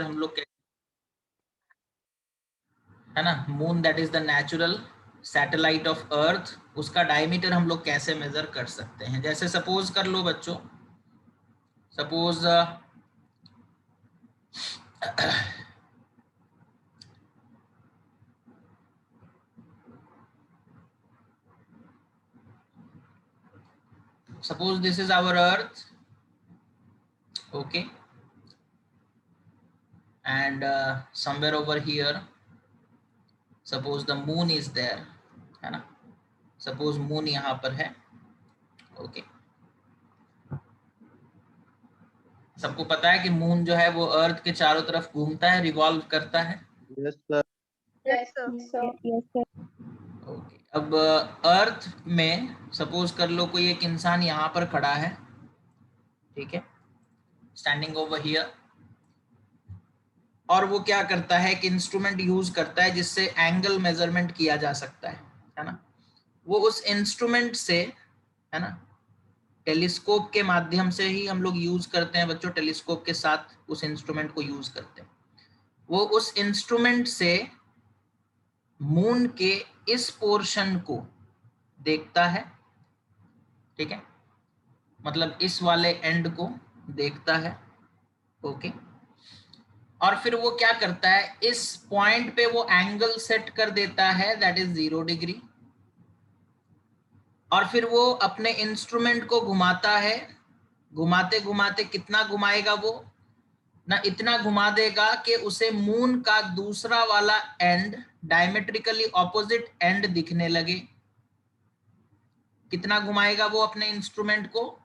हम लोग है ना, moon that is the natural satellite of earth, उसका डायमीटर हम लोग कैसे मेजर कर सकते हैं। जैसे सपोज कर लो बच्चों, suppose suppose this is our earth, okay, and somewhere over here suppose the moon is there, है ना, suppose moon यहाँ पर है, okay, सबको पता है कि मून जो है वो अर्थ के चारों तरफ घूमता है, रिवॉल्व करता है। Yes, sir. Yes, sir. Yes, sir. Okay, अब अर्थ में सपोज कर लो कोई एक इंसान यहाँ पर खड़ा है, ठीक है, स्टैंडिंग ओवर हियर, और वो क्या करता है कि इंस्ट्रूमेंट यूज करता है जिससे एंगल मेजरमेंट किया जा सकता है ना। वो उस इंस्ट्रूमेंट से, है ना, टेलीस्कोप के माध्यम से ही हम लोग यूज करते हैं बच्चों, टेलीस्कोप के साथ उस इंस्ट्रूमेंट को यूज करते हैं। वो उस इंस्ट्रूमेंट से मून के इस पोर्शन को देखता है, ठीक है, मतलब इस वाले एंड को देखता है, ओके, और फिर वो क्या करता है, इस पॉइंट पे वो एंगल सेट कर देता है दैट इज 0 डिग्री, और फिर वो अपने इंस्ट्रूमेंट को घुमाता है, घुमाते घुमाते कितना घुमाएगा वो ना, इतना घुमा देगा कि उसे मून का दूसरा वाला एंड डायमेट्रिकली ऑपोजिट एंड दिखने लगे। कितना घुमाएगा वो अपने इंस्ट्रूमेंट को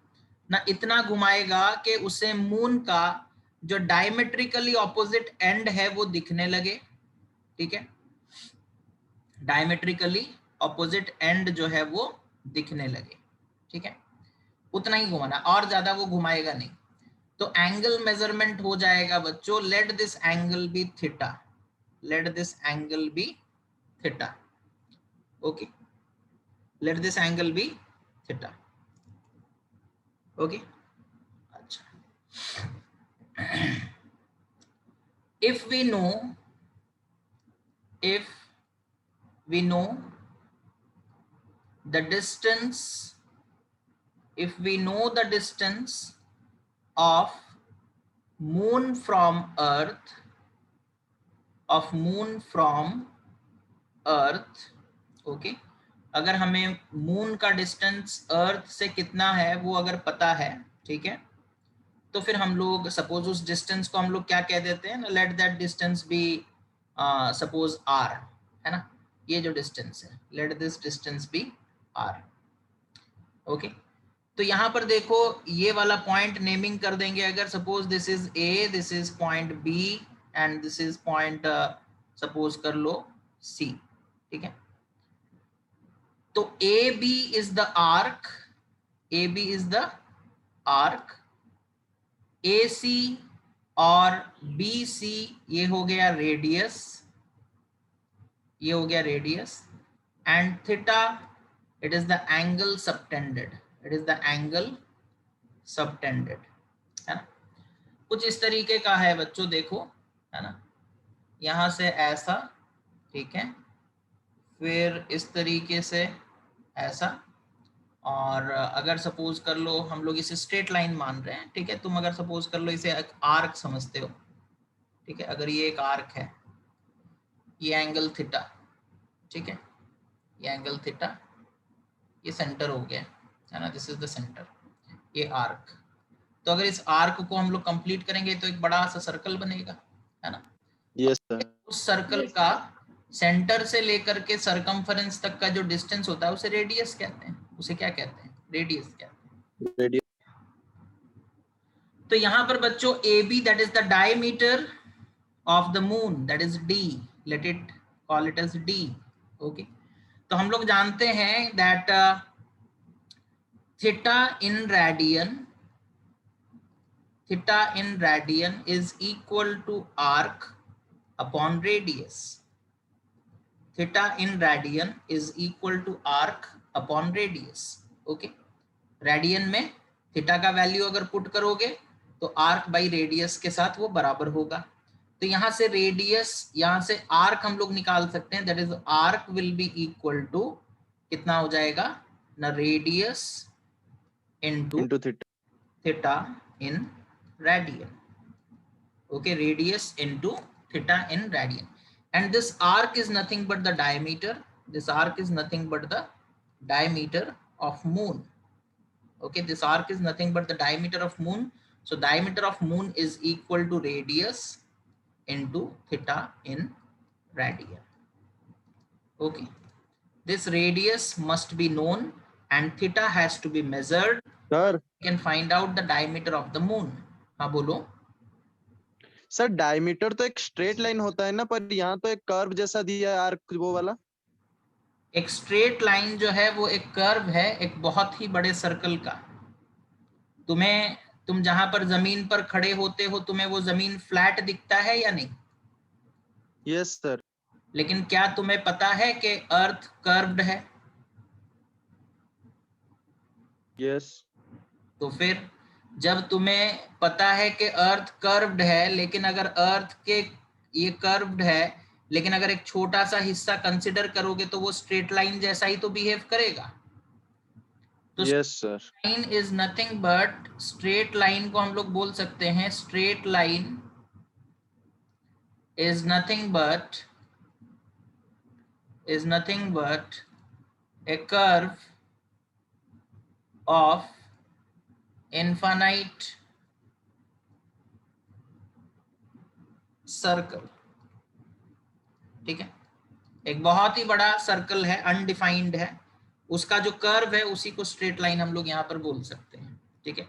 ना, इतना घुमाएगा कि उसे मून का जो डायमेट्रिकली ऑपोजिट एंड है वो दिखने लगे, ठीक है, डायमेट्रिकली ऑपोजिट एंड जो है वो दिखने लगे, ठीक है, उतना ही घुमाना, और ज्यादा वो घुमाएगा नहीं। तो एंगल मेजरमेंट हो जाएगा बच्चों, let this angle be theta, let this angle be theta, okay, let this angle be theta, okay. अच्छा, if we know the distance, if we know the distance of moon from earth, of moon from earth, okay, अगर हमें moon का distance अर्थ से कितना है वो अगर पता है, ठीक है, तो फिर हम लोग सपोज उस डिस्टेंस को हम लोग क्या कह देते हैं ना, let that distance be suppose R, है ना, ये जो डिस्टेंस है, let this distance be R, okay. तो यहाँ पर देखो ये वाला पॉइंट नेमिंग कर देंगे, अगर suppose this is A, this is point B and this is point suppose कर लो सी, ठीक है। तो A B is the arc, A B is the arc, A C और बी सी ये हो गया रेडियस, ये हो गया radius, and theta it is the angle subtended, it is the angle subtended, है ना। कुछ इस तरीके का है बच्चों, देखो, है ना, यहां से ऐसा, ठीक है, फिर इस तरीके से ऐसा, और अगर सपोज कर लो हम लोग इसे स्ट्रेट लाइन मान रहे हैं, ठीक है, तुम अगर सपोज कर लो इसे एक आर्क समझते हो, ठीक है, अगर ये एक आर्क है, ये एंगल थीटा, ठीक है, ये एंगल थीटा, ये सेंटर हो गया, है ना, दिस इज द सेंटर, ये आर्क। तो अगर इस आर्क को हम लोग कंप्लीट करेंगे तो एक बड़ा सा सर्कल बनेगा, है ना। Yes, sir. उस सर्कल का सेंटर से लेकर के सरकमफरेंस तक का जो डिस्टेंस होता है उसे रेडियस कहते हैं, उसे क्या कहते हैं, रेडियस कहते हैं। Radius. तो यहाँ पर बच्चों A B that is the diameter of the moon, that is D, let it call it as D, okay. तो हम लोग जानते हैं that theta in radian, theta in radian is equal to arc upon radius, theta in radian is equal to arc upon radius, okay। Radian में theta का value अगर put करोगे तो आर्क बाई रेडियस के साथ वो बराबर होगा। तो यहाँ से रेडियस, यहाँ से आर्क हम लोग निकाल सकते हैं, that is arc will be equal to कितना हो जाएगा ना, radius into theta in radian. Okay, radius into theta in radian, and this arc is nothing but the diameter. This arc is nothing but the diameter of moon. Okay, this arc is nothing but the diameter of moon. So diameter of moon is equal to radius into theta in radian. Okay, this radius must be known and theta has to be measured. Sir You can find out the diameter of the moon. हाँ बोलो. Sir diameter तो एक straight line होता है ना, पर यहाँ तो एक कर्व जैसा दिया है आर्क, वो वाला. एक स्ट्रेट लाइन जो है वो एक कर्व है एक बहुत ही बड़े सर्कल का. तुम जहां पर जमीन पर खड़े होते हो तुम्हें वो जमीन फ्लैट दिखता है या नहीं? Yes sir. लेकिन क्या तुम्हें पता है कि अर्थ कर्व्ड है? यस. तो फिर जब तुम्हें पता है कि अर्थ कर्व्ड है, लेकिन अगर अर्थ के ये कर्व्ड है, लेकिन अगर एक छोटा सा हिस्सा कंसिडर करोगे तो वो स्ट्रेट लाइन जैसा ही तो बिहेव करेगा. तो yes sir. Line is nothing but, straight line को हम लोग बोल सकते हैं, straight line is nothing but a curve of infinite circle. ठीक है, एक बहुत ही बड़ा सर्कल है, अनडिफाइंड है, उसका जो कर्व है उसी को स्ट्रेट लाइन हम लोग यहाँ पर बोल सकते हैं. ठीक है,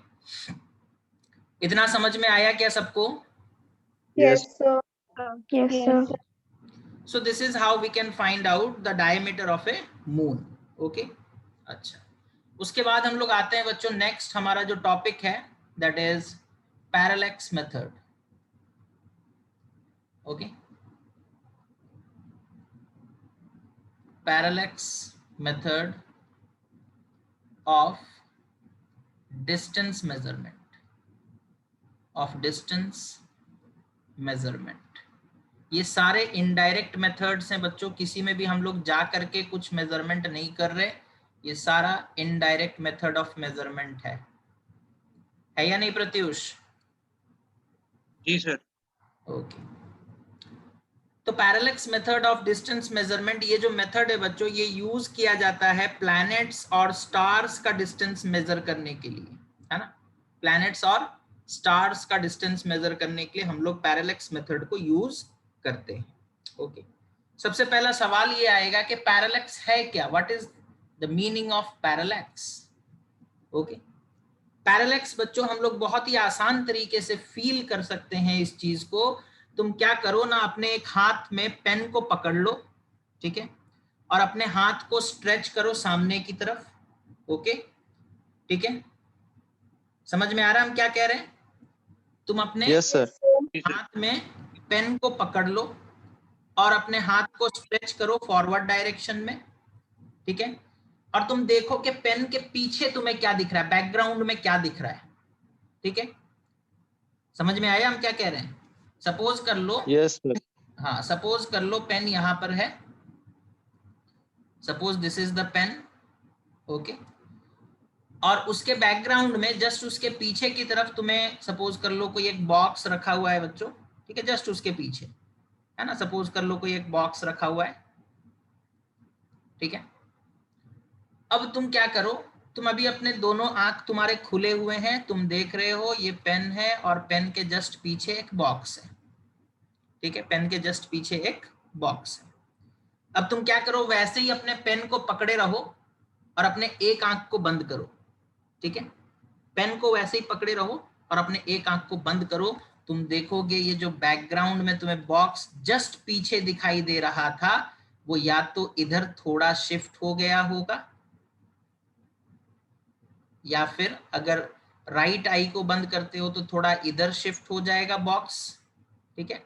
इतना समझ में आया क्या सबको? Yes. Yes, sir. So this is how we can find out the diameter of a moon. Okay, अच्छा, उसके बाद हम लोग आते हैं बच्चों, नेक्स्ट हमारा जो टॉपिक है that is parallax method. Okay, parallax method of distance measurement. ये सारे इनडायरेक्ट मेथड्स हैं बच्चों, किसी में भी हम लोग जा करके कुछ मेजरमेंट नहीं कर रहे, ये सारा इनडायरेक्ट मेथड ऑफ मेजरमेंट है या नहीं प्रत्युष? जी सर. ओके, तो parallax method of distance measurement, ये जो मेथड है बच्चों, ये यूज किया जाता है प्लैनेट्स और स्टार्स का डिस्टेंस मेजर करने के लिए, है ना. प्लैनेट्स और स्टार्स का डिस्टेंस मेजर करने के लिए हम लोग पैरेलैक्स मेथड को यूज करते हैं. ओके, सबसे पहला सवाल ये आएगा कि पैरेलैक्स है क्या, what is the meaning of parallax. Okay, parallax बच्चों हम लोग बहुत ही आसान तरीके से फील कर सकते हैं इस चीज को. तुम क्या करो ना, अपने एक हाथ में पेन को पकड़ लो, ठीक है, और अपने हाथ को स्ट्रेच करो सामने की तरफ. ओके, ठीक है, समझ में आ रहा है हम क्या कह रहे हैं? तुम अपने यस सर. हाथ में पेन को पकड़ लो और अपने हाथ को स्ट्रेच करो फॉरवर्ड डायरेक्शन में. ठीक है, और तुम देखो कि पेन के पीछे तुम्हें क्या दिख रहा है, बैकग्राउंड में क्या दिख रहा है. ठीक है, समझ में आया हम क्या कह रहे हैं? सपोज कर लो, यस सर. हाँ, सपोज कर लो पेन यहाँ पर है, suppose this is the pen. Okay, और उसके बैकग्राउंड में जस्ट उसके पीछे की तरफ तुम्हें सपोज कर लो कोई एक बॉक्स रखा हुआ है बच्चों. ठीक है, जस्ट उसके पीछे, है ना, सपोज कर लो कोई एक बॉक्स रखा हुआ है. ठीक है, अब तुम क्या करो, तुम अभी अपने दोनों आंख तुम्हारे खुले हुए हैं, तुम देख रहे हो ये पेन है और पेन के जस्ट पीछे एक बॉक्स है. ठीक है, पेन के जस्ट पीछे एक बॉक्स है. अब तुम क्या करो, वैसे ही अपने पेन को पकड़े रहो और अपने एक आंख को बंद करो. ठीक है, पेन को वैसे ही पकड़े रहो और अपने एक आंख को बंद करो. तुम देखोगे ये जो बैकग्राउंड में तुम्हें बॉक्स जस्ट पीछे दिखाई दे रहा था, वो या तो इधर थोड़ा शिफ्ट हो गया होगा, या फिर अगर राइट आई को बंद करते हो तो थोड़ा इधर शिफ्ट हो जाएगा बॉक्स. ठीक है,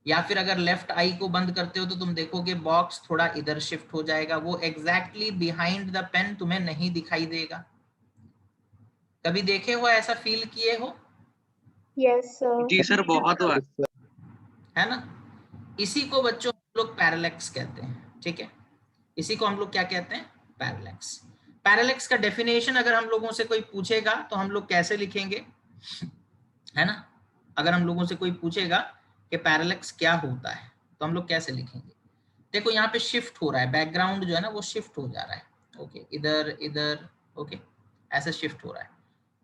या फिर अगर लेफ्ट आई को बंद करते हो तो तुम देखोगे बॉक्स थोड़ा इधर शिफ्ट हो जाएगा, वो एग्जैक्टली बिहाइंड द पेन तुम्हें नहीं दिखाई देगा. कभी देखे हो, ऐसा फील किए हो? Yes, sir. जी सर, बहुत बार. है ना। इसी को बच्चों हम लोग पैरेलैक्स कहते हैं, ठीक है। इसी को हम लोग क्या कहते हैं, पैरेलैक्स। पैरेलैक्स का डेफिनेशन अगर हम लोगों से कोई पूछेगा तो हम लोग कैसे लिखेंगे, है ना। अगर हम लोगों से कोई पूछेगा कि पैरेलैक्स क्या होता है तो हम लोग कैसे लिखेंगे। देखो यहाँ पे शिफ्ट हो रहा है, बैकग्राउंड जो है ना वो शिफ्ट हो जा रहा है, ओके, इधर इधर, ओके, ऐसे शिफ्ट हो रहा है।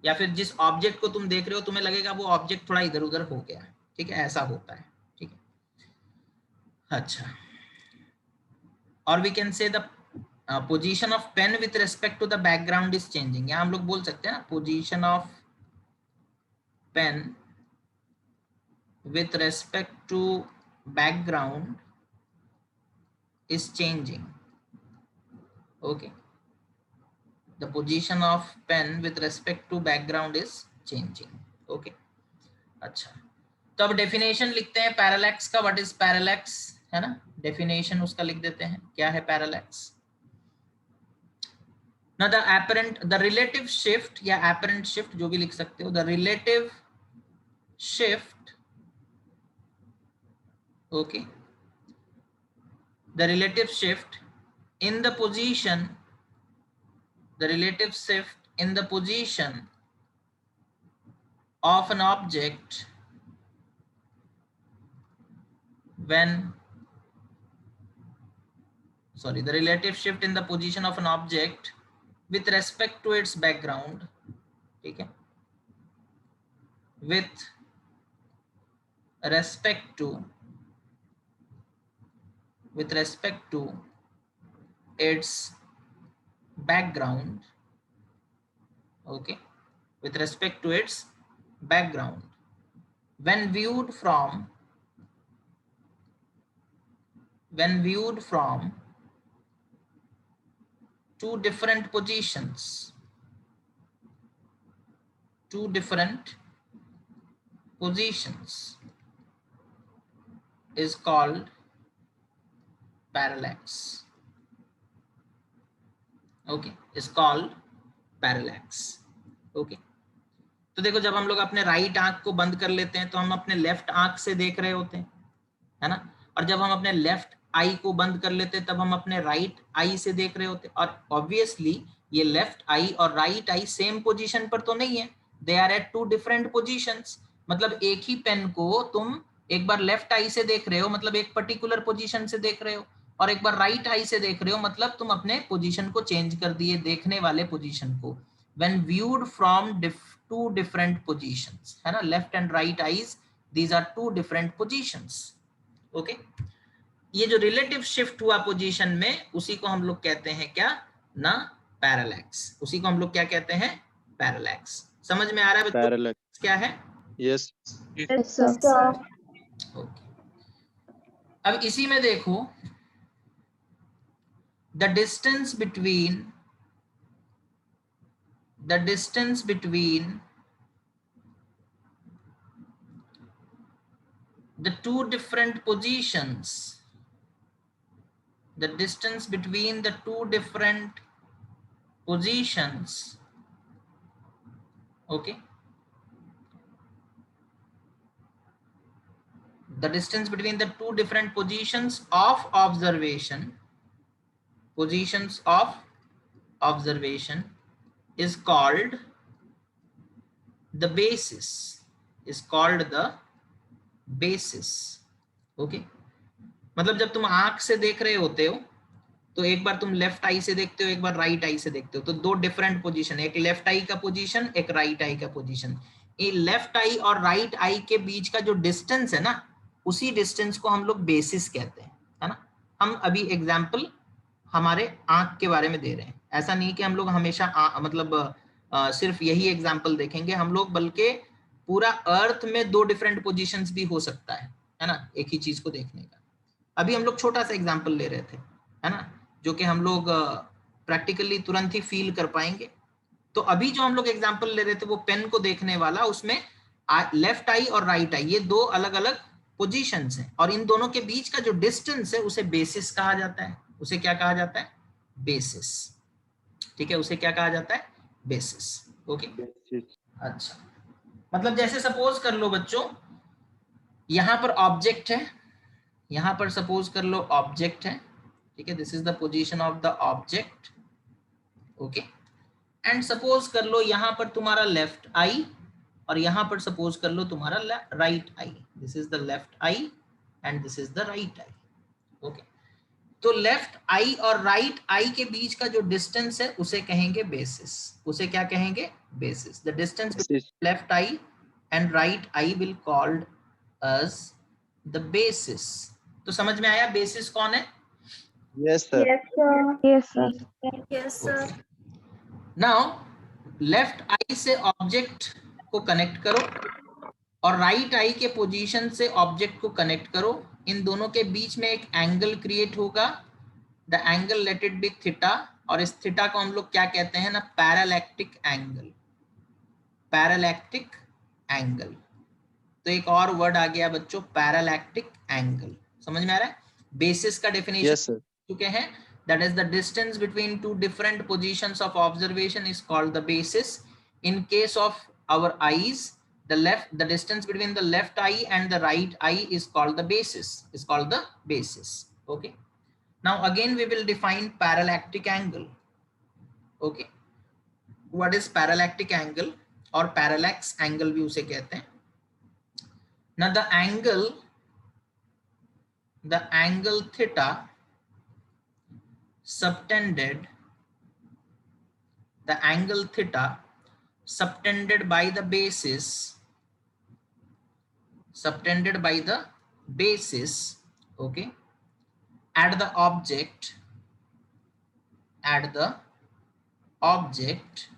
या फिर जिस ऑब्जेक्ट को तुम देख रहे हो तुम्हें लगेगा वो ऑब्जेक्ट थोड़ा इधर उधर हो गया है, ठीक है, ऐसा होता है, ठीक है। अच्छा, और we can say the position of pen with respect to the background is changing. यहाँ हम लोग बोल सकते हैं ना, position of pen with respect to background is changing, okay, the position of pen with respect to background is changing, okay। अच्छा, तो अब डेफिनेशन लिखते हैं पैरेलैक्स का, व्हाट इज पैरेलैक्स, है ना। डेफिनेशन उसका लिख देते हैं, क्या है पैरेलैक्स। ना the apparent, the relative shift या एपरेंट शिफ्ट जो भी लिख सकते हो, the relative shift, okay, the relative shift in the position, the relative shift in the position of an object when, sorry, the relative shift in the position of an object with respect to its background, ठीक है, with respect to its background, okay, with respect to its background when viewed from two different positions is called parallax, okay, is called parallax, okay। तो देखो जब हम लोग अपने right आंख को बंद कर लेते हैं तो हम अपने लेफ्ट आंख से देख रहे होते हैं, है ना। और जब हम अपने लेफ्ट आई को बंद कर लेते हैं तब हम अपने राइट आई से देख रहे होते हैं। और ऑब्वियसली ये लेफ्ट आई और राइट आई सेम पोजीशन पर तो नहीं है, they are at two different positions. मतलब एक ही पेन को तुम एक बार लेफ्ट आई से देख रहे हो, मतलब एक पर्टिकुलर पोजीशन से देख रहे हो, और एक बार राइट आई से देख रहे हो, मतलब तुम अपने पोजीशन को चेंज कर दिए, देखने वाले पोजीशन को। when viewed from two different positions, है ना, left and right eyes, these are two different positions, okay. ये जो रिलेटिव शिफ्ट हुआ पोजीशन में उसी को हम लोग कहते हैं क्या ना, पैरेलैक्स। उसी को हम लोग क्या कहते हैं, पैरेलैक्स। समझ में आ रहा है बच्चों पैरेलैक्स, क्या है, यस। Yes, sir. ओके। अब इसी में देखो, the distance between the two different positions, the distance between the two different positions, okay, the distance between the two different positions of observation is called the basis, okay। मतलब जब तुम आंख से देख रहे होते हो तो एक बार तुम लेफ्ट आई से देखते हो, एक बार राइट आई से देखते हो, तो दो डिफरेंट पोजीशन, एक लेफ्ट आई का पोजीशन, एक राइट आई का पोजीशन। ये लेफ्ट आई और राइट आई के बीच का जो डिस्टेंस है ना, उसी डिस्टेंस को हम लोग बेसिस कहते हैं, है ना। हम अभी एग्जांपल हमारे आंख के बारे में दे रहे हैं, ऐसा नहीं कि हम लोग हमेशा सिर्फ यही एग्जांपल देखेंगे हम लोग, बल्कि पूरा अर्थ में दो डिफरेंट पोजीशंस भी हो सकता है ना, एक ही चीज को देखने का। अभी हम लोग छोटा सा एग्जांपल ले रहे थे, है ना, जो कि हम लोग प्रैक्टिकली तुरंत ही फील कर पाएंगे। तो अभी जो हम लोग एग्जांपल ले रहे थे वो पेन को देखने वाला, उसमें लेफ्ट आई और राइट आई ये दो अलग अलग पोजीशंस हैं, और इन दोनों के बीच का जो डिस्टेंस है उसे बेसिस कहा जाता है। उसे क्या कहा जाता है, बेसिस, ठीक है, उसे क्या कहा जाता है, बेसिस, ओके। अच्छा, मतलब जैसे सपोज कर लो बच्चों, यहाँ पर ऑब्जेक्ट है, यहाँ पर सपोज कर लो ऑब्जेक्ट है, ठीक है, this is the position of the object, okay. And suppose कर लो यहाँ पर तुम्हारा लेफ्ट आई और यहाँ पर सपोज कर लो तुम्हारा right I, this is the left eye and this is the right I, okay. तो लेफ्ट आई और राइट आई के बीच का जो डिस्टेंस है उसे कहेंगे बेसिस, उसे क्या कहेंगे, basis. The distance between left eye and right eye will called as the basis. तो समझ में आया बेसिस कौन है? Yes sir. Yes, sir. Yes, sir. Now left eye से ऑब्जेक्ट को कनेक्ट करो और राइट आई के पोजीशन से ऑब्जेक्ट को कनेक्ट करो, इन दोनों के बीच में एक एंगल क्रिएट होगा, the angle let it be theta, और इस थीटा को हम लोग क्या कहते हैं ना, पैरालैक्टिक एंगल, पैरालैक्टिक एंगल। तो एक और वर्ड आ गया बच्चों, पैरालैक्टिक एंगल। समझ में आ रहा है? बेसिस का डेफिनेशन यस सर। चुके हैं, that is the distance between two different positions of observation is called the basis. In case of our eyes, the distance between the left eye and the right eye is called the basis, is called the basis, okay. Now again we will define parallactic angle, okay. What is parallactic angle or parallax angle भी उसे कहते हैं। Now the angle theta subtended, the angle theta subtended by the basis, subtended by the basis, okay, at the object, at the object,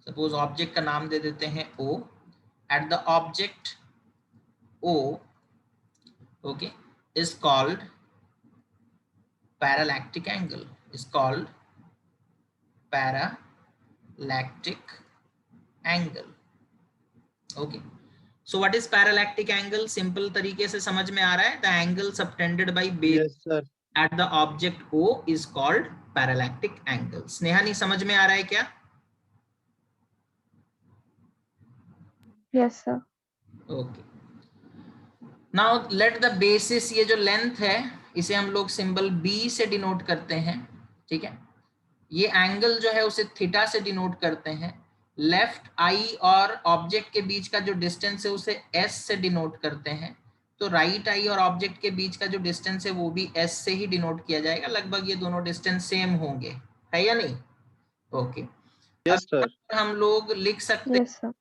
suppose object का नाम दे देते हैं O, at the object O, okay, is called parallactic angle, is called parallactic angle, okay. So what is parallactic angle? Simple तरीके से समझ में आ रहा है, the angle subtended by base yes sir. at the object O is called parallactic angle. Sneha नहीं समझ में आ रहा है क्या? Yes, sir. Okay. Now let the basis, ये जो लेंथ है इसे हम लोग सिंबल B से डिनोट करते हैं, ठीक है। ये एंगल जो है उसे थीटा से डिनोट करते हैं। लेफ्ट आई और ऑब्जेक्ट के बीच का जो डिस्टेंस है उसे S से डिनोट करते हैं। तो राइट आई और ऑब्जेक्ट के बीच का जो डिस्टेंस है वो भी S से ही डिनोट किया जाएगा। लगभग ये दोनों डिस्टेंस सेम होंगे, है या नहीं? ओके। Yes sir. हम लोग लिख सकते हैं, Yes, sir.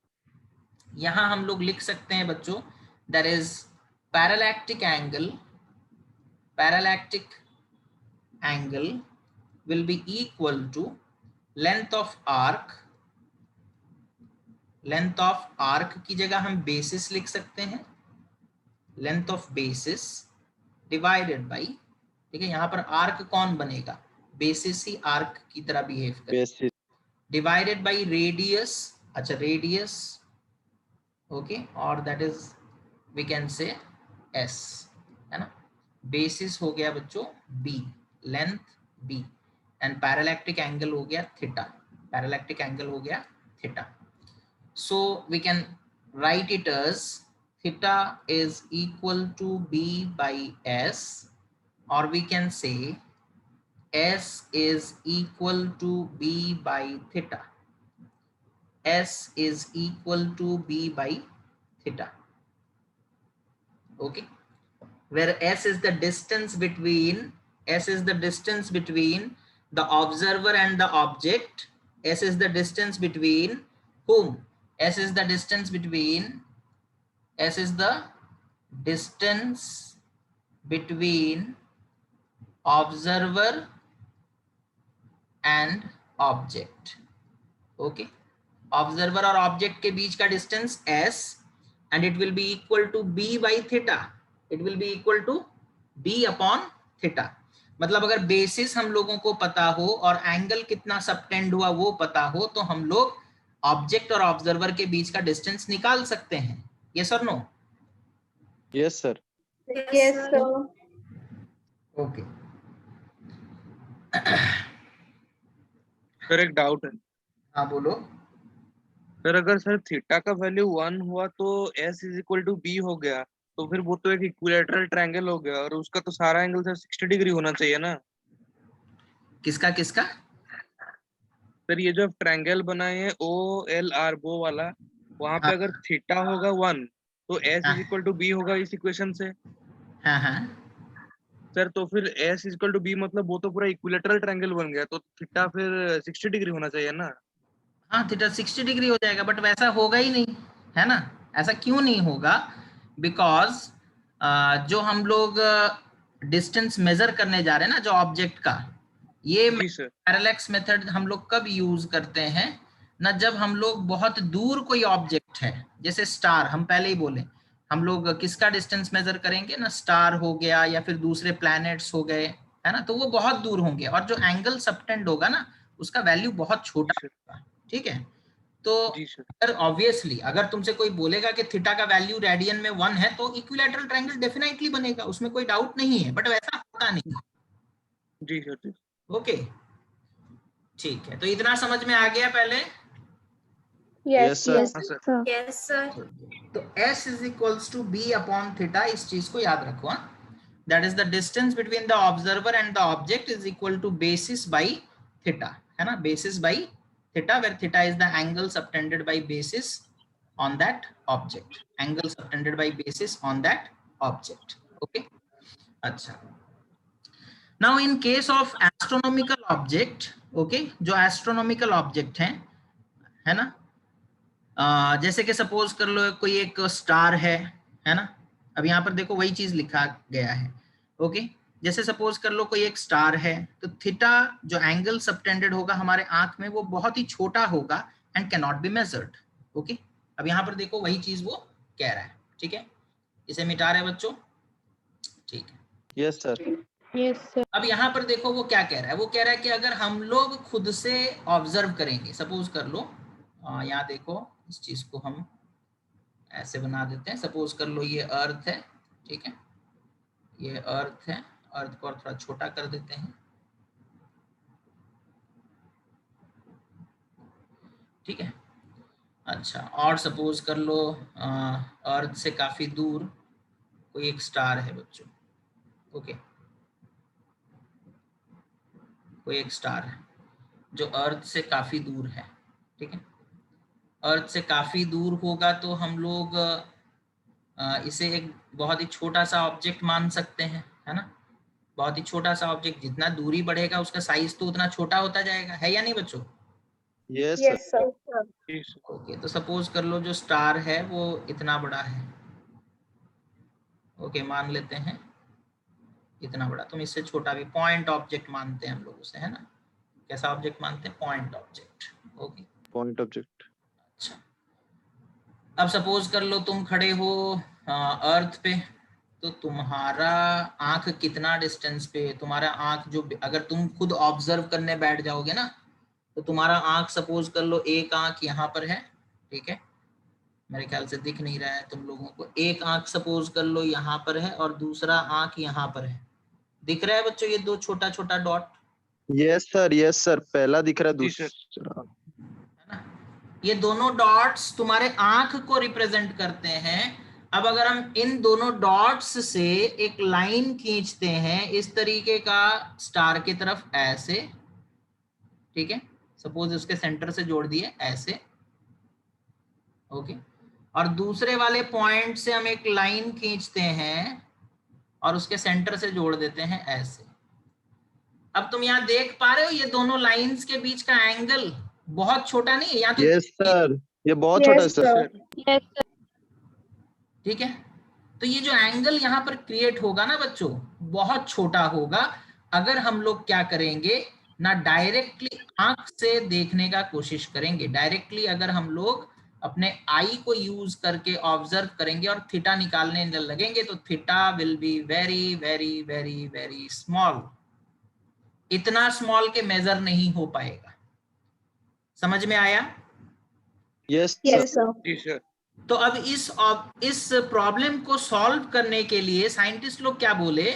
यहाँ हम लोग लिख सकते हैं बच्चों, that is parallactic angle, parallactic angle will be equal to length of arc, length of arc की जगह हम basis लिख सकते हैं, length of basis divided by, ठीक है, यहाँ पर arc कौन बनेगा, basis ही arc की तरह behave करेगा, बेसिस। divided by radius, अच्छा radius, okay, और that is we can say S, है ना। basis हो गया बच्चों B, length B, and parallactic angle हो गया थीटा, पैरालैक्टिक एंगल हो गया theta. So we can write it as theta is equal to B by S, और we can say S is equal to B by theta, S is equal to B by theta, okay, where S is the distance between, S is the distance between the observer and the object, S is the distance between whom, S is the distance between, S is the distance between observer and object, okay, observer और object के बीच का distance S, and it will be equal to B by theta, it will be equal to B upon theta। मतलब अगर basis हम लोगों को पता हो और एंगल कितना सबटेंड हुआ वो पता हो तो हम लोग ऑब्जेक्ट और ऑब्जर्वर के बीच का डिस्टेंस निकाल सकते हैं, यस और no? Yes sir. Yes, sir. Okay. Sir एक डाउट है हाँ बोलो। सर, अगर सर थीटा का वैल्यू 1 हुआ तो S is equal to B हो गया, तो फिर वो तो एक इक्विलैटरल ट्रायंगल हो गया और उसका तो सारा एंगल सर 60 डिग्री होना चाहिए ना। किसका किसका? सर ये जो ट्रायंगल बनाए हैं OLR वो वाला, वहां पे हाँ अगर थीटा होगा 1 तो S हाँ इज इक्वल टू बी होगा इस इक्वेशन से। हाँ हाँ सर तो फिर S is equal to B मतलब वो तो पूरा इक्विलैटरल ट्रायंगल बन गया, तो थीटा फिर 60 डिग्री होना चाहिए ना। हाँ, थीटा 60 डिग्री हो जाएगा, बट वैसा होगा ही नहीं, है ना? ऐसा क्यों नहीं होगा? बिकॉज जो हम लोग डिस्टेंस मेजर करने जा रहे हैं ना, जो ऑब्जेक्ट का, ये जी सर। पैरेलैक्स मेथड हम लोग कब यूज करते हैं ना, जब हम लोग बहुत दूर कोई ऑब्जेक्ट है, जैसे स्टार, हम पहले ही बोले, हम लोग किसका डिस्टेंस मेजर करेंगे ना, स्टार हो गया या फिर दूसरे प्लैनेट्स हो गए, है ना, तो वो बहुत दूर होंगे और जो एंगल सबटेंड होगा ना, उसका वैल्यू बहुत जी छोटा सर। होगा, ठीक है? तो जी सर। अगर ऑब्वियसली अगर तुमसे कोई बोलेगा कि थीटा का वैल्यू रेडियन में 1 है, तो इक्विलैटरल ट्रायंगल डेफिनेटली बनेगा, उसमें कोई डाउट नहीं है, बट वैसा होता नहीं है। जी सर। जी ओके, ठीक है, तो इतना समझ में आ गया पहले? Yes, Yes, sir. yes, हाँ सर। sir. Yes, sir. तो S is equals to B upon theta, इस चीज को याद रखो। हाँ, that is the distance between the observer and the object is equal to basis by theta, है ना, basis by theta, where theta is the angle subtended by basis on that object, angle subtended by basis on that object. Okay, अच्छा, now in case of astronomical object, okay, जो astronomical object है ना, जैसे कि suppose कर लो कोई एक star है ना, अब यहाँ पर देखो वही चीज लिखा गया है। ओके, जैसे सपोज कर लो कोई एक स्टार है, तो थीटा जो एंगल सबटेंडेड होगा हमारे आंख में, वो बहुत ही छोटा होगा and can not be measured. Okay, अब यहाँ पर देखो वही चीज वो कह रहा है, ठीक है, इसे मिटा रहे बच्चों, ठीक है। Yes, sir. Yes, sir. अब यहाँ पर देखो वो क्या कह रहा है, वो कह रहा है कि अगर हम लोग खुद से ऑब्जर्व करेंगे, सपोज कर लो, यहाँ देखो इस चीज को हम ऐसे बना देते हैं, सपोज कर लो ये अर्थ है, ठीक है, ये अर्थ है, अर्थ को और थोड़ा छोटा कर देते हैं, ठीक है। अच्छा, और सपोज कर लो अर्थ से काफी दूर कोई एक स्टार है बच्चों। ओके, कोई एक स्टार है जो अर्थ से काफी दूर है, ठीक है, अर्थ से काफी दूर होगा, तो हम लोग इसे एक बहुत ही छोटा सा ऑब्जेक्ट मान सकते हैं, है ना, बहुत ही छोटा सा ऑब्जेक्ट, जितना दूरी बढ़ेगा उसका साइज तो उतना छोटा होता जाएगा, है या नहीं बच्चों? Yes, sir. Yes, sir. जी सर। ओके, तो सपोज कर लो जो स्टार है वो इतना बड़ा है, ओके, मान लेते हैं इतना बड़ा, तुम इससे छोटा भी पॉइंट ऑब्जेक्ट मानते हैं हम लोग उसे, है ना, कैसा ऑब्जेक्ट मानते हैं? Point object. Okay, Point object. अच्छा, अब सपोज कर लो तुम खड़े हो अर्थ पे, तो तुम्हारा आंख कितना डिस्टेंस पे, तुम्हारा आंख जो, अगर तुम खुद ऑब्जर्व करने बैठ जाओगे ना, तो तुम्हारा आंख सपोज कर लो, एक आंख यहाँ पर है, ठीक है, मेरे ख्याल से दिख नहीं रहा है तुम लोगों को, एक आंख सपोज कर लो यहाँ पर है और दूसरा आंख यहाँ पर है, दिख रहा है बच्चों ये दो छोटा छोटा dot? Yes, sir. Yes, sir. पहला दिख रहा है, जी सर। दूसरा। है ना, ये दोनों डॉट्स तुम्हारे आंख को रिप्रेजेंट करते हैं। अब अगर हम इन दोनों डॉट्स से एक लाइन खींचते हैं इस तरीके का स्टार की तरफ, ऐसे, ठीक है, सपोज उसके सेंटर से जोड़ दिए ऐसे, ओके, और दूसरे वाले पॉइंट से हम एक लाइन खींचते हैं और उसके सेंटर से जोड़ देते हैं ऐसे। अब तुम यहाँ देख पा रहे हो ये दोनों लाइंस के बीच का एंगल बहुत छोटा नहीं है, यहाँ तो Yes, sir. ये बहुत छोटा है, Yes, sir. sir. Yes, sir. ठीक है, तो ये जो एंगल यहाँ पर क्रिएट होगा ना बच्चों, बहुत छोटा होगा अगर हम लोग क्या करेंगे ना, डायरेक्टली आंख से देखने का कोशिश करेंगे। डायरेक्टली अगर हम लोग अपने आई को यूज करके ऑब्जर्व करेंगे और थीटा निकालने लगेंगे, तो theta will be very very very very small, इतना स्मॉल के मेजर नहीं हो पाएगा। समझ में आया? Yes, sir. Yes, sir. जी सर। तो अब इस प्रॉब्लम को सॉल्व करने के लिए साइंटिस्ट लोग क्या बोले,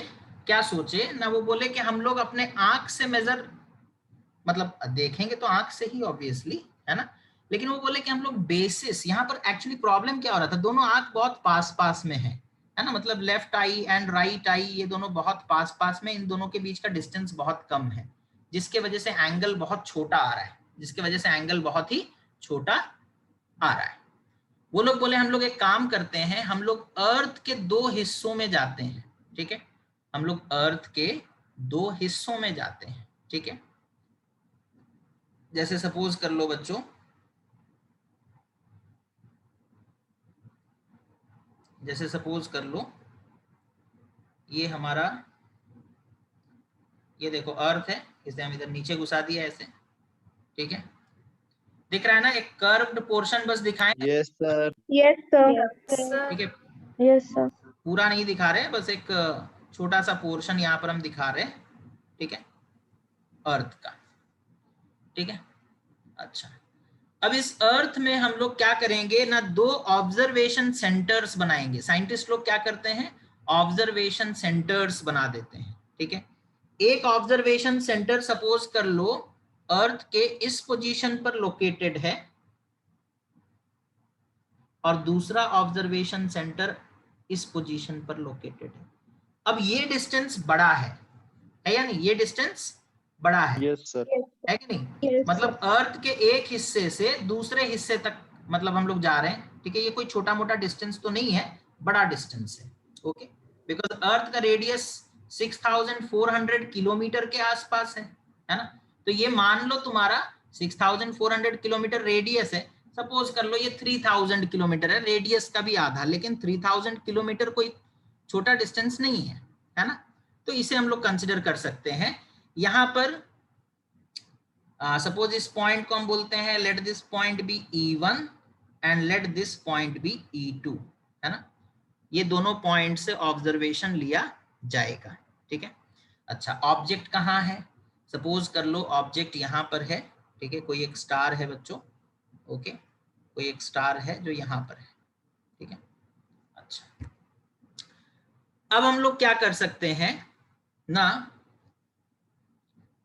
क्या सोचे ना, वो बोले कि हम लोग अपने आंख से मेजर, मतलब देखेंगे तो आंख से ही ऑब्वियसली, है ना, लेकिन वो बोले कि हम लोग बेसिस, यहाँ पर एक्चुअली प्रॉब्लम क्या हो रहा था, दोनों आंख बहुत पास पास में है, है ना, मतलब लेफ्ट आई एंड राइट आई ये दोनों बहुत पास पास में, इन दोनों के बीच का डिस्टेंस बहुत कम है, जिसके वजह से एंगल बहुत छोटा आ रहा है, जिसके वजह से एंगल बहुत ही छोटा आ रहा है। वो लोग बोले हम लोग एक काम करते हैं, हम लोग अर्थ के 2 हिस्सों में जाते हैं, ठीक है, हम लोग अर्थ के 2 हिस्सों में जाते हैं, ठीक है। जैसे सपोज कर लो बच्चों, जैसे सपोज कर लो ये हमारा, ये देखो अर्थ है, इसे हम इधर नीचे घुसा दिया ऐसे, ठीक है, दिख रहा है ना, एक कर्व्ड पोर्शन बस दिखाएं, yes sir. Yes, sir. Yes, sir. ठीक है, Yes, sir. पूरा नहीं दिखा रहे, बस एक छोटा सा पोर्शन यहाँ पर हम दिखा रहे हैं, ठीक है, अर्थ का, ठीक है। अच्छा, अब इस अर्थ में हम लोग क्या करेंगे ना, 2 ऑब्जर्वेशन सेंटर्स बनाएंगे। साइंटिस्ट लोग क्या करते हैं, ऑब्जर्वेशन सेंटर्स बना देते हैं, ठीक है। एक ऑब्जर्वेशन सेंटर सपोज कर लो अर्थ के इस पोजीशन पर लोकेटेड है, और दूसरा ऑब्जर्वेशन सेंटर इस पोजीशन पर लोकेटेड है। अब ये डिस्टेंस बड़ा है या नहीं, ये डिस्टेंस बड़ा है, यस सर। है कि नहीं, Yes, मतलब अर्थ के एक हिस्से से दूसरे हिस्से तक मतलब हम लोग जा रहे हैं, ठीक है। ये कोई छोटा मोटा डिस्टेंस तो नहीं है, बड़ा डिस्टेंस है, ओके, बिकॉज अर्थ का रेडियस 6400 किलोमीटर के आसपास है ना। तो ये मान लो तुम्हारा 6400 किलोमीटर रेडियस है, सपोज कर लो ये 3000 किलोमीटर है, रेडियस का भी आधा, लेकिन 3000 किलोमीटर कोई छोटा डिस्टेंस नहीं है ना। तो इसे हम लोग कंसिडर कर सकते हैं। यहाँ पर सपोज इस पॉइंट को हम बोलते हैं let this point be E1 and let this point be E2, है ना। ये दोनों पॉइंट से ऑब्जर्वेशन लिया जाएगा, ठीक है। अच्छा, ऑब्जेक्ट कहाँ है, सपोज कर लो ऑब्जेक्ट यहाँ पर है, ठीक है, कोई एक स्टार है बच्चों, ओके, कोई एक स्टार है जो यहाँ पर है, ठीक है। अच्छा, अब हम लोग क्या कर सकते हैं ना,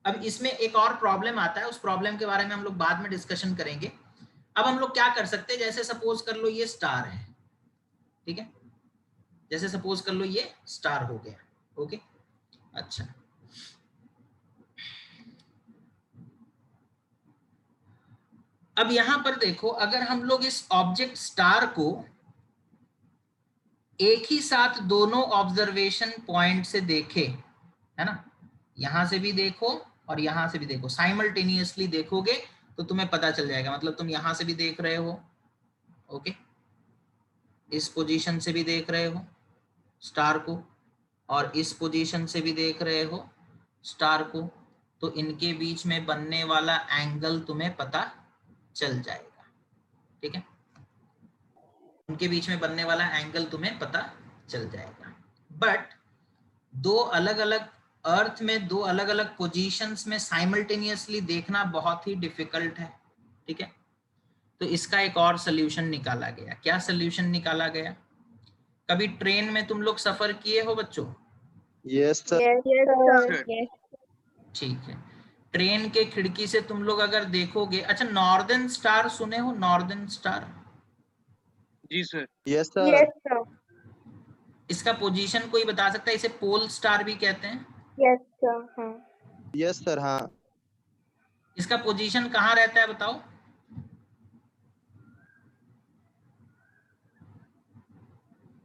अब इसमें एक और प्रॉब्लम आता है, उस प्रॉब्लम के बारे में हम लोग बाद में डिस्कशन करेंगे। अब हम लोग क्या कर सकते हैं, जैसे सपोज कर लो ये स्टार है, ठीक है, जैसे सपोज कर लो ये स्टार हो गया, ओके। अच्छा, अब यहां पर देखो, अगर हम लोग इस ऑब्जेक्ट स्टार को एक ही साथ दोनों ऑब्जर्वेशन पॉइंट से देखे, है ना, यहां से भी देखो और यहां से भी देखो, साइमल्टेनियसली देखोगे तो तुम्हें पता चल जाएगा, मतलब तुम यहां से भी देख रहे हो, ओके, इस पोजीशन से भी देख रहे हो स्टार को, और इस पोजीशन से भी देख रहे हो स्टार को, तो इनके बीच में बनने वाला एंगल तुम्हें पता चल जाएगा, ठीक है, उनके बीच में बनने वाला एंगल तुम्हें पता चल जाएगा। बट 2 अलग अलग अर्थ में 2 अलग अलग पोजीशंस में साइमल्टेनियसली देखना बहुत ही डिफिकल्ट है, ठीक है। तो इसका एक और सोल्यूशन निकाला गया। क्या सोल्यूशन निकाला गया, कभी ट्रेन में तुम लोग सफर किए हो बच्चों? Yes sir. Yes, sir. Yes. ठीक है, ट्रेन के खिड़की से तुम लोग अगर देखोगे, अच्छा नॉर्दर्न स्टार सुने हो, नॉर्दर्न स्टार? जी sir. Yes sir. Yes, sir. इसका पोजीशन कोई बता सकता है? इसे पोल स्टार भी कहते हैं। Yes, sir. हाँ. Yes sir. हाँ। इसका पोजीशन कहाँ रहता है बताओ?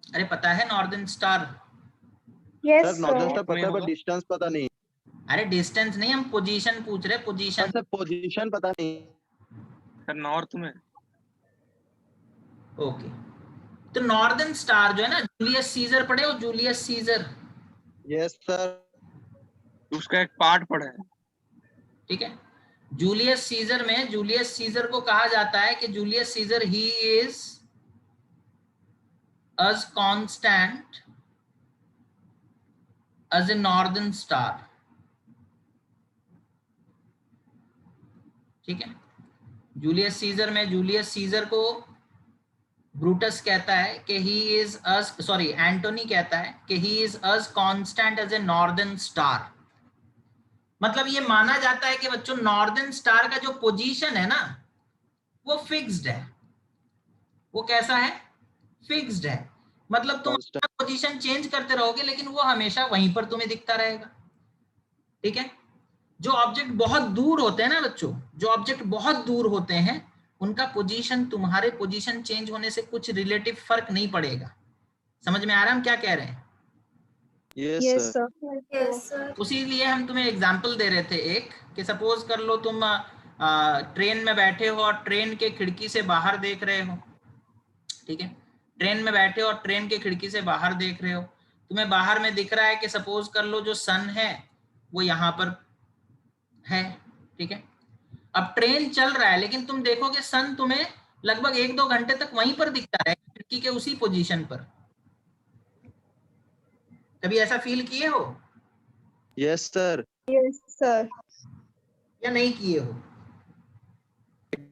अरे पता है northern star? Yes, sir northern sir. Star पता है पर डिस्टेंस पता नहीं। अरे डिस्टेंस नहीं, हम पोजीशन पूछ रहे, पोजीशन। सर पोजीशन पता नहीं। सर नॉर्थ में। ओके, तो नॉर्दर्न स्टार जो है ना, जूलियस सीजर पढ़े हो, जूलियस सीजर? Yes sir. उसका एक पार्ट पढ़ा है। ठीक है, जूलियस सीजर में, जूलियस सीजर को कहा जाता है कि Julius Caesar he is as constant as a northern star, ठीक है। जूलियस सीजर में, जूलियस सीजर को ब्रूटस कहता है कि he is as, sorry Antony कहता है कि he is as constant as a northern star। मतलब ये माना जाता है कि बच्चों नॉर्दर्न स्टार का जो पोजीशन है ना वो फिक्स्ड है। वो कैसा है? फिक्स्ड है। मतलब तुम Constant. पोजीशन चेंज करते रहोगे लेकिन वो हमेशा वहीं पर तुम्हें दिखता रहेगा। ठीक है, जो ऑब्जेक्ट बहुत दूर होते हैं ना बच्चों, जो ऑब्जेक्ट बहुत दूर होते हैं उनका पोजीशन तुम्हारे पोजीशन चेंज होने से कुछ रिलेटिव फर्क नहीं पड़ेगा। समझ में आ रहा है हम क्या कह रहे हैं? Yes, Yes, sir. sir. Yes, sir. उसी लिए हम तुम्हें एग्जांपल दे रहे थे एक, कि सपोज कर लो तुम ट्रेन में बैठे हो और ट्रेन के खिड़की से बाहर देख रहे हो। ठीक है, ट्रेन में बैठे हो और ट्रेन के खिड़की से बाहर देख रहे हो, तुम्हें बाहर में दिख रहा है कि सपोज कर लो जो सन है वो यहाँ पर है। ठीक है, अब ट्रेन चल रहा है लेकिन तुम देखोगे सन तुम्हें लगभग 1-2 घंटे तक वहीं पर दिखता है, खिड़की के उसी पोजीशन पर। कभी ऐसा फील किए हो Yes, sir. Yes, sir. या नहीं किए हो?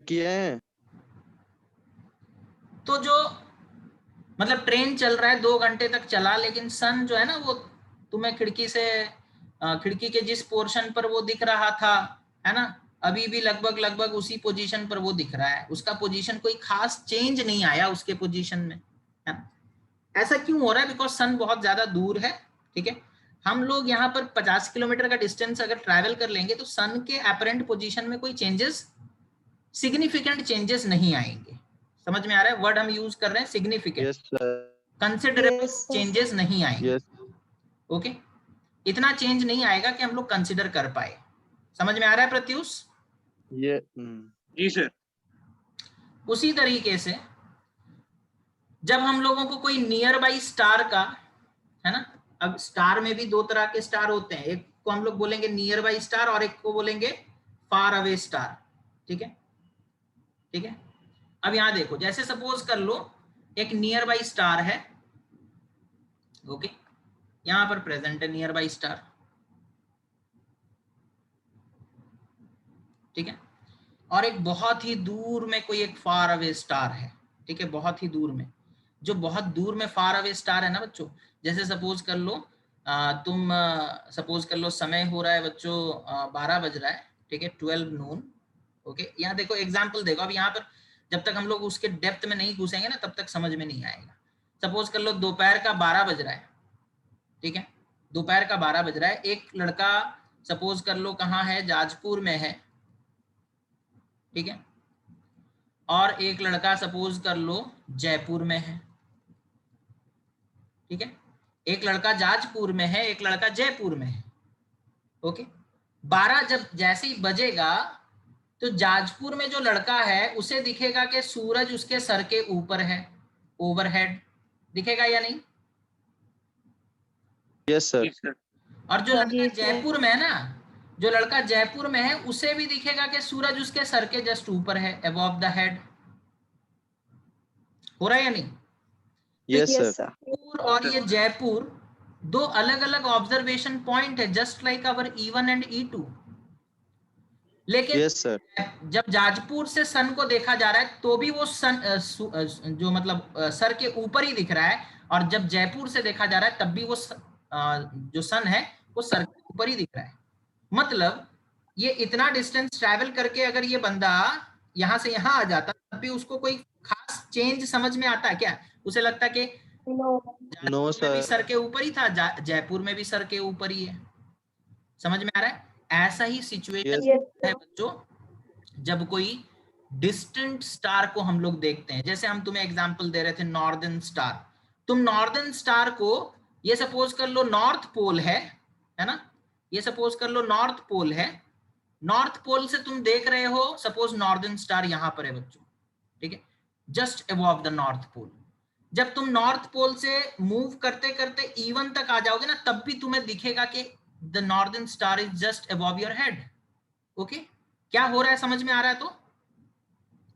किए हैं। तो जो मतलब ट्रेन चल रहा है 2 घंटे तक चला, लेकिन सन जो है ना वो तुम्हें खिड़की से खिड़की के जिस पोर्शन पर वो दिख रहा था, है ना, अभी भी लगभग लगभग उसी पोजीशन पर वो दिख रहा है। उसका पोजीशन कोई खास चेंज नहीं आया उसके पोजीशन में, है ना। ऐसा क्यों हो रहा है? बिकॉज सन बहुत ज्यादा दूर है। ठीक है, हम लोग यहाँ पर 50 किलोमीटर का डिस्टेंस अगर ट्रैवल कर लेंगे तो सन के अपरेंट पोजीशन में कोई चेंजेस, सिग्निफिकेंट चेंजेस नहीं आएंगे। समझ में आ रहा है? वर्ड हम यूज कर रहे हैं significant, Yes, sir. Considerable Yes, sir. Changes नहीं आएंगे। Yes. ओके, इतना चेंज नहीं आएगा कि हम लोग कंसिडर कर पाए। समझ में आ रहा है प्रत्युष? ये जी सर। उसी तरीके से जब हम लोगों को कोई नियर बाई स्टार का, है ना, अब स्टार में भी 2 तरह के स्टार होते हैं, एक को हम लोग बोलेंगे नियर बाई स्टार और एक को बोलेंगे फार अवे स्टार। ठीक है, ठीक है। अब यहां देखो, जैसे सपोज कर लो एक नियर बाई स्टार है। ओके, यहां पर प्रेजेंट है नियर बाई स्टार। ठीक है, और एक बहुत ही दूर में कोई एक फार अवे स्टार है। ठीक है, बहुत ही दूर में, जो बहुत दूर में फार अवे स्टार है ना बच्चों, जैसे सपोज कर लो तुम सपोज कर लो समय हो रहा है बच्चों 12 बज रहा है। ठीक है, 12 नून। ओके, यहाँ देखो एग्जाम्पल देखो। अब यहाँ पर जब तक हम लोग उसके डेप्थ में नहीं घुसेंगे ना तब तक समझ में नहीं आएगा। सपोज कर लो दोपहर का 12 बज रहा है। ठीक है, दोपहर का 12 बज रहा है। एक लड़का सपोज कर लो कहाँ है, जाजपुर में है। ठीक है, और एक लड़का सपोज कर लो जयपुर में है। ठीक है, एक लड़का जाजपुर में है, एक लड़का जयपुर में है। ओके, 12 जब जैसे ही बजेगा तो जाजपुर में जो लड़का है उसे दिखेगा कि सूरज उसके सर के ऊपर है, ओवरहेड दिखेगा या नहीं? Yes, sir. जी सर। और जो लड़का Yes, sir. जयपुर में है ना, जो लड़का जयपुर में है उसे भी दिखेगा कि सूरज उसके सर के जस्ट ऊपर है, अबव द हेड। हो रहा है या नहीं? Yes, sir. Yes, sir. Jaipur और ये जयपुर 2 अलग अलग ऑब्जर्वेशन पॉइंट है, just like our E1 and E2। लेकिन Yes, sir. जब जाजपुर से सन को देखा जा रहा है तो भी वो सन जो मतलब सर के ऊपर ही दिख रहा है, और जब जयपुर से देखा जा रहा है तब भी वो जो सन है वो सर के ऊपर ही दिख रहा है। मतलब ये इतना डिस्टेंस ट्रैवल करके अगर ये बंदा यहाँ से यहाँ आ जाता तब भी उसको कोई खास चेंज समझ में आता है क्या? उसे लगता है कि No. No, जाजपुर में भी sir. सर के ऊपर ही था, जयपुर में भी सर के ऊपर ही है। समझ में आ रहा है? ऐसा ही सिचुएशन Yes, है sir. बच्चों जब कोई डिस्टेंट स्टार को हम लोग देखते हैं। जैसे हम तुम्हें एग्जांपल दे रहे थे नॉर्दर्न स्टार। तुम नॉर्दर्न स्टार को, ये सपोज कर लो नॉर्थ पोल है ना, ये सपोज कर लो नॉर्थ पोल है। नॉर्थ पोल से तुम देख रहे हो, सपोज नॉर्दर्न स्टार यहां पर है बच्चों। ठीक है, just above the North Pole. जब तुम नॉर्थ पोल से मूव करते करते E1 तक आ जाओगे ना तब भी तुम्हें दिखेगा कि the northern star is just above your head. Okay, क्या हो रहा है समझ में आ रहा है? तो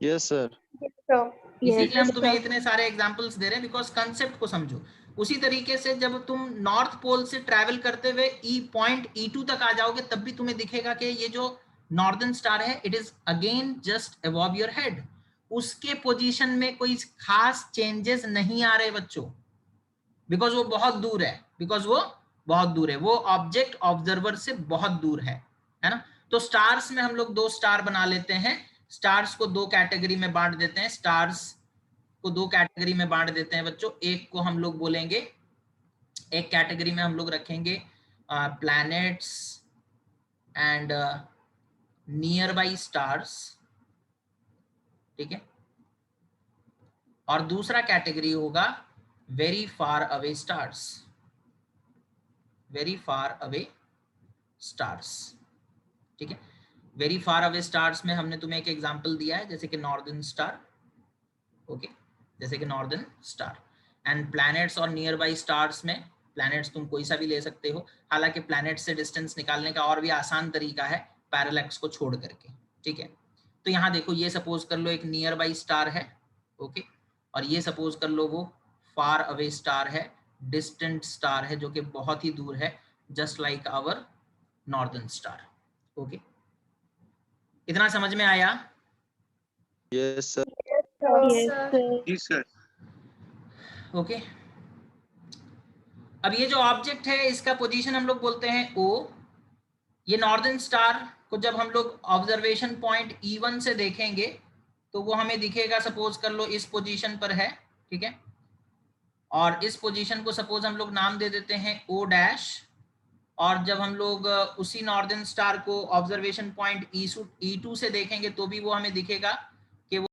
Yes, sir. Yes, sir. Yes, इसीलिए हम तुम्हें sir. इतने सारे एग्जांपल्स दे रहे हैं, बिकॉज कंसेप्ट को समझो। उसी तरीके से जब तुम नॉर्थ पोल से ट्रैवल करते हुए पॉइंट E2 तक आ जाओगे तब भी तुम्हें दिखेगा कि ये जो नॉर्दर्न स्टार है it is again just above your head. उसके पोजीशन में कोई खास चेंजेस नहीं आ रहे बच्चों, बिकॉज वो बहुत दूर है, बिकॉज वो बहुत दूर है, वो ऑब्जेक्ट ऑब्जर्वर से बहुत दूर है ना। तो स्टार्स में हम लोग 2 स्टार बना लेते हैं। स्टार्स को 2 कैटेगरी में बांट देते हैं। स्टार्स को दो कैटेगरी में बांट देते हैं बच्चों। एक को हम लोग बोलेंगे, एक कैटेगरी में हम लोग रखेंगे planets and near by stars, ठीक है, और दूसरा कैटेगरी होगा very far away stars, very far away stars, ठीक है। वेरी फार अवे स्टार्स में हमने तुम्हें एक एग्जांपल दिया है, जैसे कि नॉर्दर्न स्टार, ओके, जैसे कि नॉर्दर्न स्टार। एंड प्लैनेट्स और नियर बाई स्टार्स में, प्लैनेट्स तुम कोई सा भी ले सकते हो, हालांकि प्लैनेट से डिस्टेंस निकालने का और भी आसान तरीका है पैरेलैक्स को छोड़ करके, ठीक है। तो यहाँ देखो, ये सपोज कर लो एक नियर बाई स्टार है, ओके, और ये सपोज कर लो वो फार अवे स्टार है, डिस्टेंट स्टार है, जो कि बहुत ही दूर है, just like our northern star, okay. इतना समझ में आया? Yes sir. Yes, sir. जी सर। ओके। अब ये जो ऑब्जेक्ट है इसका पोजीशन हम लोग बोलते हैं O। ये नॉर्दर्न स्टार को जब हम लोग ऑब्जर्वेशन पॉइंट E1 से देखेंगे तो वो हमें दिखेगा, सपोज कर लो इस पोजीशन पर है, ठीक है, और इस पोजीशन को सपोज हम लोग नाम दे देते हैं O डैश। और जब हम लोग उसी नॉर्दर्न स्टार को ऑब्जर्वेशन पॉइंट E2 से देखेंगे तो भी वो हमें दिखेगा